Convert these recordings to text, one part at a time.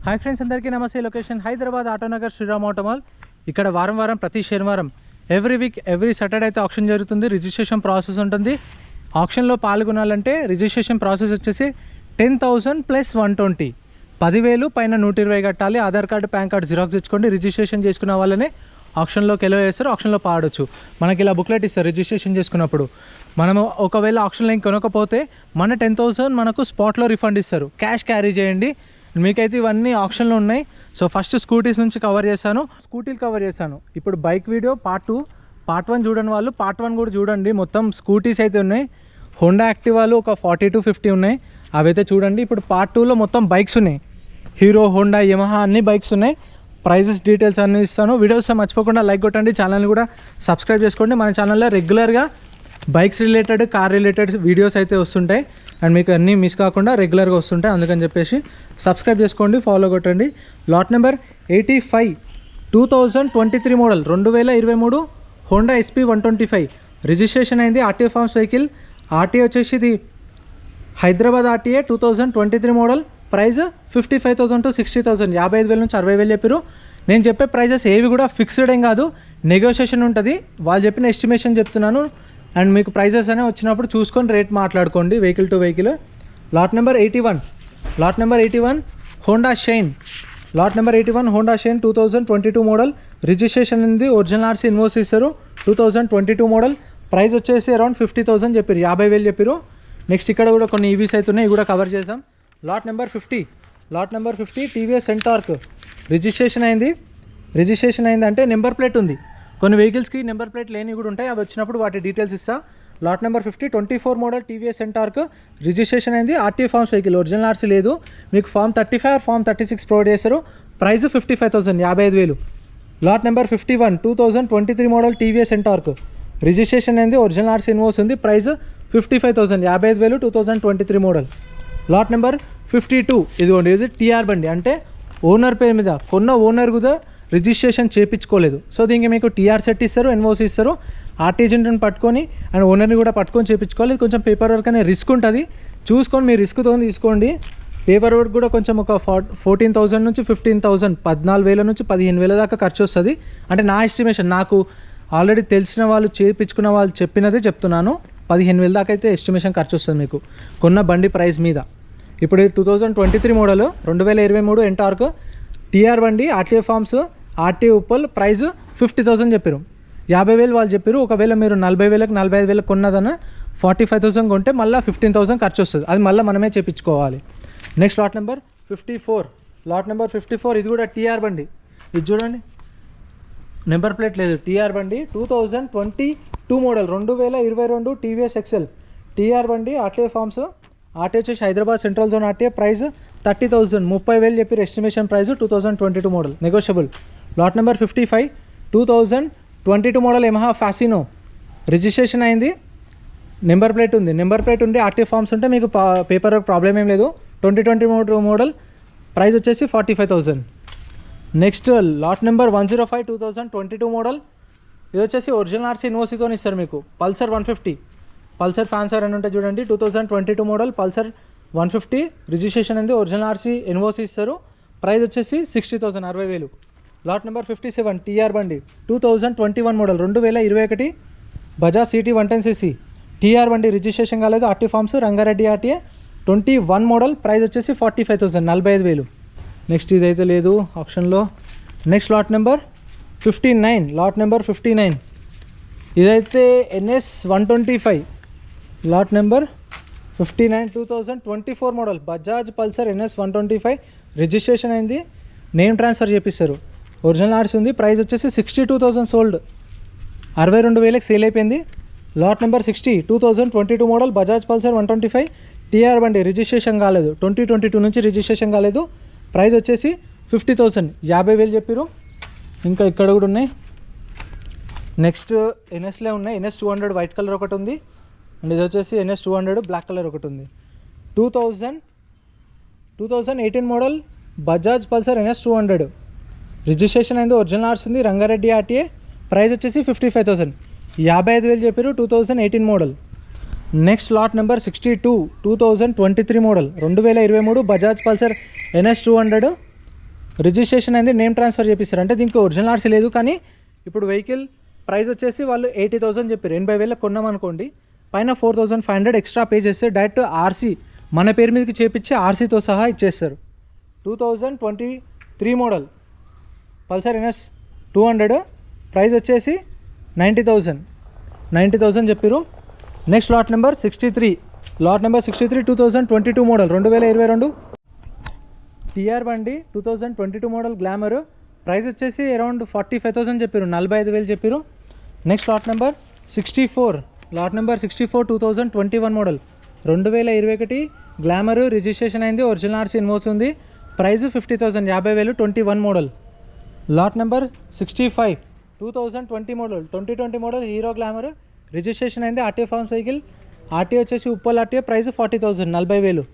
Hi friends, అందరికీ నమస్తే. Location Hyderabad Autonagar Shriram Automall. ఇక్కడ వారం ప్రతి శనివారం ఎవ్రీ వీక్ ఎవ్రీ సాటర్డే అయితే ఆప్షన్ జరుగుతుంది. రిజిస్ట్రేషన్ ప్రాసెస్ ఉంటుంది. ఆప్షన్లో పాల్గొనాలంటే రిజిస్ట్రేషన్ ప్రాసెస్ వచ్చేసి 10,000 ప్లస్ 120, 10,000 పైన 120 కట్టాలి. Aadhaar card, pan card xerox తెచ్చుకోండి. రిజిస్ట్రేషన్ చేసుకున్న వాళ్ళనే ఆప్షన్లోకి ఎలో చేస్తారు. ఆప్షన్లో పాడొచ్చు. మనకి ఇలా బుక్లెట్ ఇస్తారు రిజిస్ట్రేషన్ చేసుకున్నప్పుడు. మనము ఒకవేళ ఆప్షన్లో కొనకపోతే మన 10,000 మనకు స్పాట్లో రిఫండ్ ఇస్తారు. క్యాష్ క్యారీ చేయండి. మీకైతే ఇవన్నీ ఆప్షన్లో ఉన్నాయి. సో ఫస్ట్ స్కూటీస్ నుంచి కవర్ చేశాను, స్కూటీలు కవర్ చేశాను. ఇప్పుడు బైక్ వీడియో పార్ట్ 2, పార్ట్ 1 చూడని వాళ్ళు పార్ట్ 1 కూడా చూడండి. మొత్తం స్కూటీస్ అయితే ఉన్నాయి. హోండా యాక్టివాలు ఒక 40 to 50 ఉన్నాయి, అవైతే చూడండి. ఇప్పుడు పార్ట్ 2లో మొత్తం బైక్స్ ఉన్నాయి. హీరో, హోండా, యమహా అన్ని బైక్స్ ఉన్నాయి. ప్రైజెస్ డీటెయిల్స్ అన్నీ ఇస్తాను. వీడియోస్ మర్చిపోకుండా లైక్ కొట్టండి. ఛానల్ని కూడా సబ్స్క్రైబ్ చేసుకోండి. మన ఛానల్లో రెగ్యులర్గా bikes related, car related videos అయితే వస్తుంటాయి. అండ్ మీకు అన్నీ మిస్ కాకుండా రెగ్యులర్గా వస్తుంటాయి. అందుకని చెప్పేసి సబ్స్క్రైబ్ చేసుకోండి, ఫాలో కొట్టండి. Lot number 85, 2023 model, 2023 Honda SP 125 registration అయింది. RTA forms vehicle. ఆర్టీఏ వచ్చేసి ఇది Hyderabad RTA 2023 model. Price 55,000 to 60,000, 55,000 నుంచి 60,000 చెప్పారు. నేను చెప్పే ప్రైజెస్ ఏవి కూడా ఫిక్స్డ్ ఏం కాదు, నెగోషియేషన్ ఉంటుంది. వాళ్ళు చెప్పిన ఎస్టిమేషన్ చెప్తున్నాను. అండ్ మీకు ప్రైజెస్ అనే వచ్చినప్పుడు చూసుకొని రేట్ మాట్లాడుకోండి vehicle to vehicle. Lot number 81 Honda shine. Lot number 81 Honda Shine 2022 model. Registration ఉంది. ఒరిజినల్ ఆర్సీ ఇన్వోయిస్ ఇస్తారు. 2022 మోడల్. ప్రైస్ వచ్చేసి అరౌండ్ 50,000 చెప్పారు, 50,000 చెప్పారు. నెక్స్ట్ ఇక్కడ కూడా కొన్ని ఈవీస్ అయితే ఉన్నాయి, ఇవి కూడా కవర్ చేసాం. Lot number 50 TVS Ntorq registration అయింది అంటే నెంబర్ ప్లేట్ ఉంది. కొన్ని వెహికల్స్కి నెంబర్ ప్లేట్ లేని కూడా ఉంటాయి, అవి వచ్చినప్పుడు వాటి డీటెయిల్స్ ఇస్తా. Lot number 50 24 model TVS Ntorq registration అయింది. RTA forms vehicle, original RC లేదు. మీకు ఫామ్ 35 ఫామ్ 36 ప్రొవైడ్ చేస్తారు. Price 55,000, 55,000. Lot number 51 2023 model TVS Ntorq registration అయింది. ఒరిజినల్ ఆర్సీ ఇన్వోయిస్ ఉంది. Price 55,000, 55,000 2023 model. లాట్ నెంబర్ 52 ఇదిగోండి, ఇది టీఆర్ బండి. అంటే ఓనర్ పేరు మీద కొన్న ఓనర్ కూడా రిజిస్ట్రేషన్ చేయించుకోలేదు. సో దీనికి మీకు టీఆర్ సెట్ ఇస్తారు, ఎన్ఓసి ఇస్తారు. ఆర్టీజెంట్ని పట్టుకొని అండ్ ఓనర్ని కూడా పట్టుకొని చేయించుకోవాలి. కొంచెం పేపర్ వర్క్ అనే రిస్క్ ఉంటుంది, చూసుకొని మీరు రిస్క్తో తీసుకోండి. పేపర్ వర్క్ కూడా కొంచెం ఒక 14,000 నుంచి 15,000, 14,000 నుంచి 15,000 దాకా ఖర్చు వస్తుంది. అంటే నా ఎస్టిమేషన్, నాకు ఆల్రెడీ తెలిసిన వాళ్ళు చేయించుకున్న వాళ్ళు చెప్పినదే చెప్తున్నాను. 15,000 దాకా అయితే ఎస్టిమేషన్ ఖర్చు వస్తుంది మీకు కొన్న బండి ప్రైస్ మీద. ఇప్పుడు 2023 మోడల్, 2023 ఎంటార్క్ టీఆర్ బండి, RTA forms, RTA Uppal. Price 50,000 చెప్పారు, 50,000 వాళ్ళు చెప్పారు. ఒకవేళ మీరు 40,000కి 45,000 కొన్నదన్న 45,000 కొంటే మళ్ళీ 15,000 ఖర్చు వస్తుంది. అది మళ్ళీ మనమే చేయించుకోవాలి. నెక్స్ట్ లాట్ నెంబర్ 54 ఇది కూడా టీఆర్ బండి. ఇది చూడండి, నెంబర్ ప్లేట్ లేదు, టీఆర్ బండి. 2022 మోడల్, 2022 టీవీఎస్ ఎక్సెల్ టీఆర్ బండి. RTA forms. ఆర్టీఏ వచ్చేసి Hyderabad central zone RTA. Price 30,000, 30,000 చెప్పారు estimation price. 2022 model, negotiable. Lot number 55 2022 model Yamaha Fascino registration అయింది. నెంబర్ ప్లేట్ ఉంది. ఆర్టీఏ ఫార్మ్స్ ఉంటే మీకు పేపర్ ప్రాబ్లం ఏం లేదు. 2022 మోడల్. ప్రైస్ వచ్చేసి 45,000. Next lot number 105 2022 model. ఇది వచ్చేసి ఒరిజినల్ ఆర్సీ ఇన్వోసితో ఇస్తారు మీకు. పల్సర్ 150, పల్సర్ ఫ్యాన్సర్ అని ఉంటే చూడండి. 2022 మోడల్ పల్సర్ 150 రిజిస్ట్రేషన్ ఉంది. ఒరిజినల్ ఆర్సీ ఇన్వోస్ ఇస్తారు. ప్రైస్ వచ్చేసి 60,000, 60,000. లాట్ నెంబర్ 57 టీఆర్ బండి. 2021 model, 2021 Bajaj CT 110cc TR బండి. రిజిస్ట్రేషన్ కాలేదు. RT forms, Rangareddy RTA. 21 model. Price వచ్చేసి 45,000, 45,000. నెక్స్ట్ ఇదైతే లేదు ఆప్షన్లో. నెక్స్ట్ లాట్ నెంబర్ 59 ఇదైతే NS 125. Lot number 59 2024 model Bajaj Pulsar NS 125 registration అయింది. నేమ్ ట్రాన్స్ఫర్ చేపిస్తారు. ఒరిజినల్ ఆర్సీ ఉంది. ప్రైస్ వచ్చేసి 62,000 సోల్డ్, 62,000కి సేల్ అయిపోయింది. Lot number 60 2022 model Bajaj Pulsar 125 TR బండి. రిజిస్ట్రేషన్ కాలేదు, 2022 నుంచి రిజిస్ట్రేషన్ కాలేదు. ప్రైస్ వచ్చేసి 50,000, 50,000 చెప్పారు. ఇంకా ఇక్కడ కూడా ఉన్నాయి. నెక్స్ట్ NSలే ఉన్నాయి. NS 200 వైట్ కలర్ ఒకటి ఉంది. అండ్ ఇది వచ్చేసి NS 200 బ్లాక్ కలర్ ఒకటి ఉంది. 2018 model Bajaj Pulsar NS 200 registration అయింది. ఒరిజినల్ ఆర్సీ ఉంది. రంగారెడ్డి ఆర్టీఏ. ప్రైస్ వచ్చేసి 55,000, 55,000 చెప్పారు. 2018 model. Next lot number 62 2023 model, 2023 Bajaj Pulsar NS 200 registration అయింది, నేమ్ ట్రాన్స్ఫర్ చేపిస్తారు. అంటే దీనికి ఒరిజినల్ ఆర్సీ లేదు, కానీ ఇప్పుడు వెహికల్ ప్రైస్ వచ్చేసి వాళ్ళు 80,000 చెప్పారు. 80,000 కొన్నాం అనుకోండి, పైన 4,500 ఎక్స్ట్రా పే చేస్తే డైరెక్ట్ ఆర్సీ మన పేరు మీదకి చేపించి ఆర్సీతో సహా ఇచ్చేస్తారు. 2023 మోడల్ పల్సర్ ఎన్ఎస్ 200 ప్రైస్ వచ్చేసి 90,000 చెప్పారు. Next lot number 63 2022 model 2022 TR బండి 2022 మోడల్ గ్లామర్ ప్రైస్ వచ్చేసి అరౌండ్ 45,000 చెప్పారు, 45,000 చెప్పారు. Next lot number 64 2021 model 2021 Glamour registration అయింది, ఒరిజినల్ ఆర్సీ ఇన్వాయిస్ ఉంది, price 50,000 50,000 21 model. Lot number 65 2020 model Hero Glamour registration అయింది, ఆర్టీఏ ఫార్మ్స్ వెహికల్, ఆర్టీఏ వచ్చేసి Uppal RTA, price 40,000 40,000.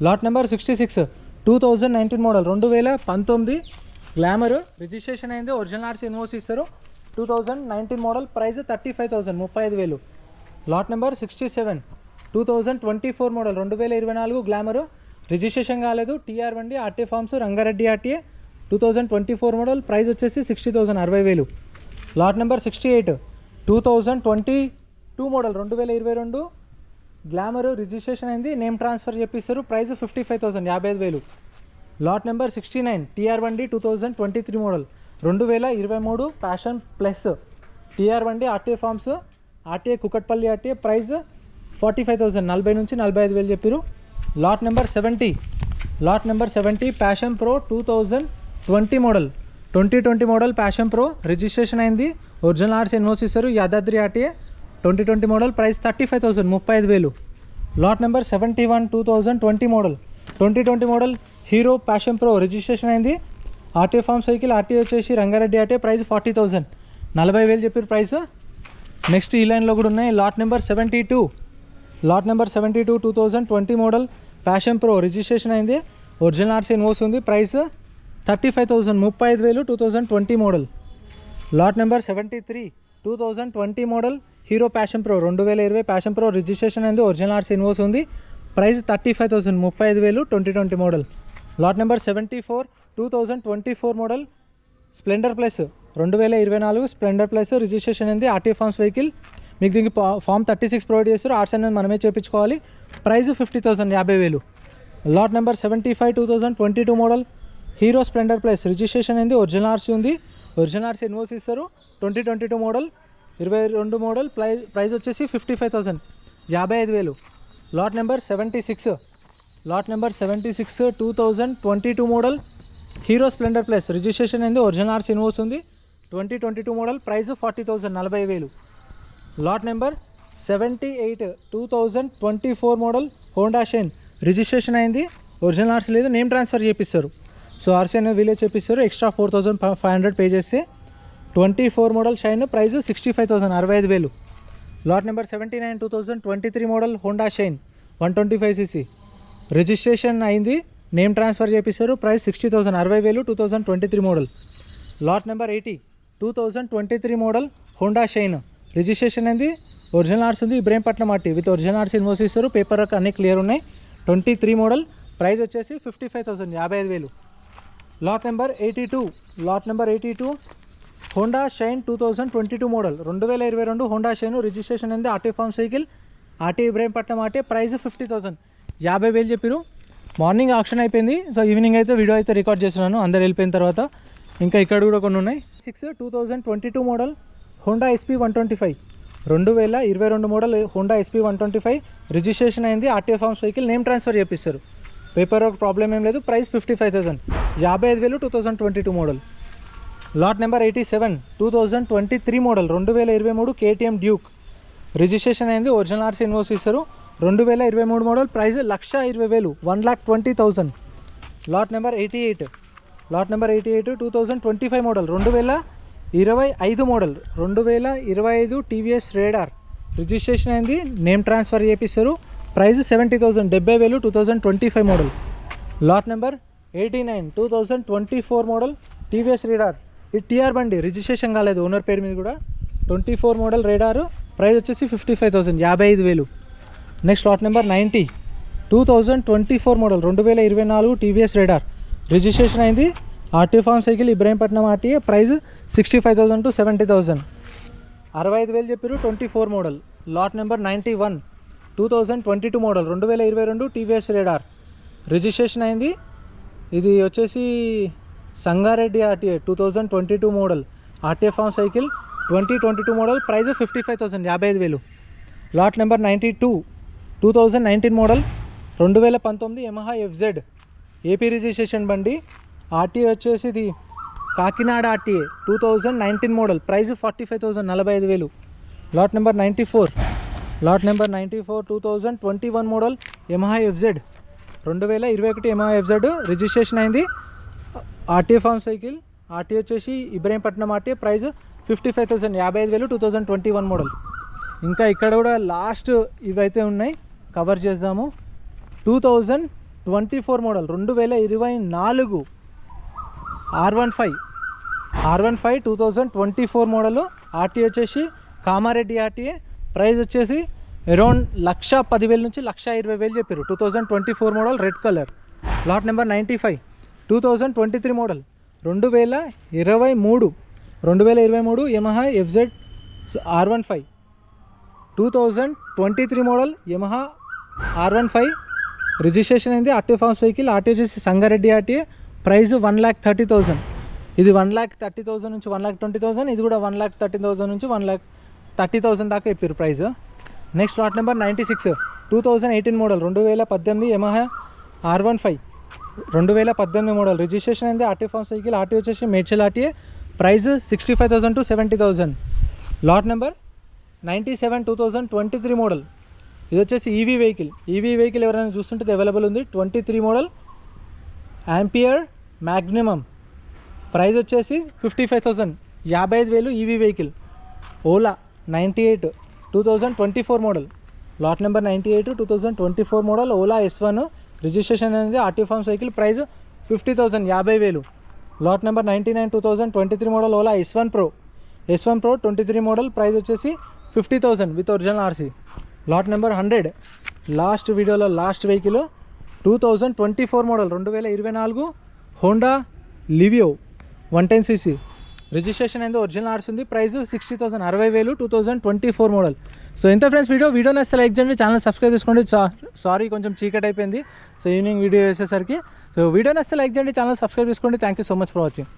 Lot number 66 2019 model 2019 Glamour registration అయింది, original RC invoice ఇస్తారు, 2019 model, price 35,000 35,000. Lot number 67 2024 model 2024 Glamour registration కాలేదు, TR బండి, RTA forms, Rangareddy RTA, 2024 model, price వచ్చేసి 60,000 60,000. Lot number 68 2022 model 2022 Glamour registration అయింది, name transfer చేపిస్తారు, price 55,000 55,000. Lot number 69 TR బండి 2023 model 2023 Passion Plus TR బండి, RTA forms, RTA Kukatpally RTA, price 45,000 40 నుంచి 45,000 చెప్పారు. Lot number 70 passion pro 2020 model passion pro registration అయింది, original RC invoice ఇస్తారు, Yadadri RTA, 2020 model, price 35,000 35,000. Lot number 71 2020 model hero passion pro registration అయింది, RTA forms vehicle, RTA వచ్చేసి Rangareddy RTA, price 40,000 40,000 చెప్పారు price. Next ఈ లైన్లో కూడా ఉన్నాయి. Lot number 72 2020 model passion pro registration అయింది, ఒరిజినల్ ఆర్సీ ఇన్వాయిస్ ఉంది, price 35,000 35,000 2020 model. Lot number 73 2020 model hero passion pro 2020 passion pro registration అయింది, ఒరిజినల్ ఆర్సీ ఇన్వాయిస్ ఉంది, price 35,000 35,000 2020 model. Lot number 74 2024 model Splendor plus 2024 Splendor plus registration అయింది, RTA forms vehicle, మీకు దీనికి form 36 provide చేస్తారు, arts అనేది మనమే చేయించుకోవాలి, price 50,000 50,000. Lot number 75 2022 model hero Splendor plus registration అయింది, ఒరిజినల్ ఆర్సీ ఉంది, ఒరిజినల్ ఆర్సీ ఇన్వాయిస్ ఇస్తారు, 2022 మోడల్ 22 మోడల్, ప్రైస్ వచ్చేసి 55,000 55,000. Lot number 76 2022 model hero Splendor plus registration అయింది, ఒరిజినల్ ఆర్సీ ఇన్వాయిస్ ఉంది, 2022 model, price 40,000 40,000. Lot number 78 2024 model Honda Shine registration అయింది, original RC లేదు, name transfer చేపిస్తారు, so RC అనేది వీలే చేపిస్తారు, ఎక్స్ట్రా 4,500 పే చేస్తే 24 model Shine, price 65,000 65,000. Lot number 79 2023 model Honda Shine 125cc registration అయింది, నేమ్ ట్రాన్స్ఫర్ చేపిస్తారు, price 60,000 60,000 2023 model. Lot number 80 2023 model Honda Shine registration అయింది, ఒరిజినల్ ఆర్సీ ఉంది, Ibrahimpatnam RT with original RC invoice ఇస్తారు, paper work అన్నీ clear ఉన్నాయి, 23 model, price వచ్చేసి 55,000 55,000. Lot number 82 Honda Shine 2022 model 2022 Honda Shine registration అయింది, RT forms vehicle, RT Ibrahimpatnam RT, price 50,000 50,000 చెప్పారు. Morning auction అయిపోయింది, so evening అయితే వీడియో అయితే రికార్డ్ చేస్తున్నాను, అందరు వెళ్ళిపోయిన తర్వాత. ఇంకా ఇక్కడ కూడా కొన్ని ఉన్నాయి. 2022 model Honda SP 125 2022 model Honda SP 125 registration అయింది, RTA forms vehicle, name transfer చేపిస్తారు, పేపర్ వర్క్ ప్రాబ్లం ఏం లేదు, price 55,000 55,000 2022 model. Lot number 87 2023 model 2023 KTM Duke registration అయింది, ఒరిజినల్ ఆర్సీ ఇన్వాయిస్ ఇస్తారు, 2023 model, price 1,20,000 1,20,000. Lot number 88 2025 model 2025 model 2025 TVS Raider registration అయింది, name transfer చేపిస్తారు, price 70,000 70,000 2025 model. Lot number 89 2024 model TVS radar, ఇది TR బండి, registration కాలేదు, owner పేరు మీద కూడా, 24 మోడల్ రేడారు, ప్రైస్ వచ్చేసి 55,000 55,000. Next lot number 90 2024 model 2024 TVS Raider registration అయింది, RTA form cycle Ibrahimpatnam RTA, price 65,000 to 70,000. 65,000 చెప్పారు. 24 model, lot number 91, 2022 model, 2022 TVS Raider, registration అయింది. ఇది వచ్చేసి Sangareddy RTA 2022 model, RTA form cycle 2022 model, price 55,000, 55,000. Lot number 92, 2019 model, 2019 Yamaha FZ AP registration బండి, RTA వచ్చేసి ఇది Kakinada RTA 2019 model, price 45,000, 45,000. Lot number 94, 2021 model Yamaha FZ, 2021 Yamaha FZ registration అయింది. RTA form cycle, RTA వచ్చేసి Ibrahimpatnam RTA, price 55,000, 55,000, 2021 model. ఇంకా ఇక్కడ కూడా last ఇవైతే ఉన్నాయి, కవర్ చేద్దాము. 2024 మోడల్, 2024 R15 2024 మోడల్, ఆర్టీఏ వచ్చేసి కామారెడ్డి ఆర్టీఏ, ప్రైస్ వచ్చేసి అరౌండ్ 1,10,000 నుంచి 1,20,000 చెప్పారు. 2024 model, red colour. Lot number 95, 2023 model, 2023 Yamaha FZ R15, 2023 model Yamaha R15 registration అయింది. ఆర్టీఏ ఫార్మ్ సైకిల్, ఆర్టీఏ వచ్చేసి సంగారెడ్డి ఆర్టీఏ, ప్రైస్ 1,30,000. ఇది 1,30,000 నుంచి 1,20,000, ఇది కూడా 1,30,000 నుంచి 1,30,000 దాకా చెప్పారు price. Next lot number 96, 2018 model, 2018 Yamaha R15, 2018 model, registration అయింది. ఆర్టీఏ ఫార్మ్ సైకిల్, ఆర్టీఏ వచ్చేసి Medchal RTA, price 65,000 to 70,000. Lot number 97, 2023 model, ఇది వచ్చేసి ఈవీ వెహికల్ ఎవరైనా చూస్తుంటే అవైలబుల్ ఉంది. 23 మోడల్ యాంపియర్ మ్యాగ్నిమమ్, ప్రైస్ వచ్చేసి 55,000, 55,000 EV vehicle. Ola 98, 2024 model, lot number 98, 2024 model Ola S1 registration అనేది. RTA form cycle, price 50,000, 50,000. Lot number 99, 2023 model Ola S1 Pro 23 model, price వచ్చేసి 50,000 with original RC. Lot number 100, last వీడియోలో last vehicle, 2024 model, 2024 Honda Livo 110cc registration అయింది, original RC ఉంది, price 60,000, 60,000, 2024 model. So ఇంత friends video నచ్చితే like చేయండి, channel subscribe చేసుకోండి. Sorry కొంచెం చీకటి అయిపోయింది, సో ఈవినింగ్ వీడియో వేసేసరికి. సో వీడియో నచ్చితే లైక్ చేయండి, ఛానల్ సబ్స్క్రైబ్ చేసుకోండి. Thank you so much for watching.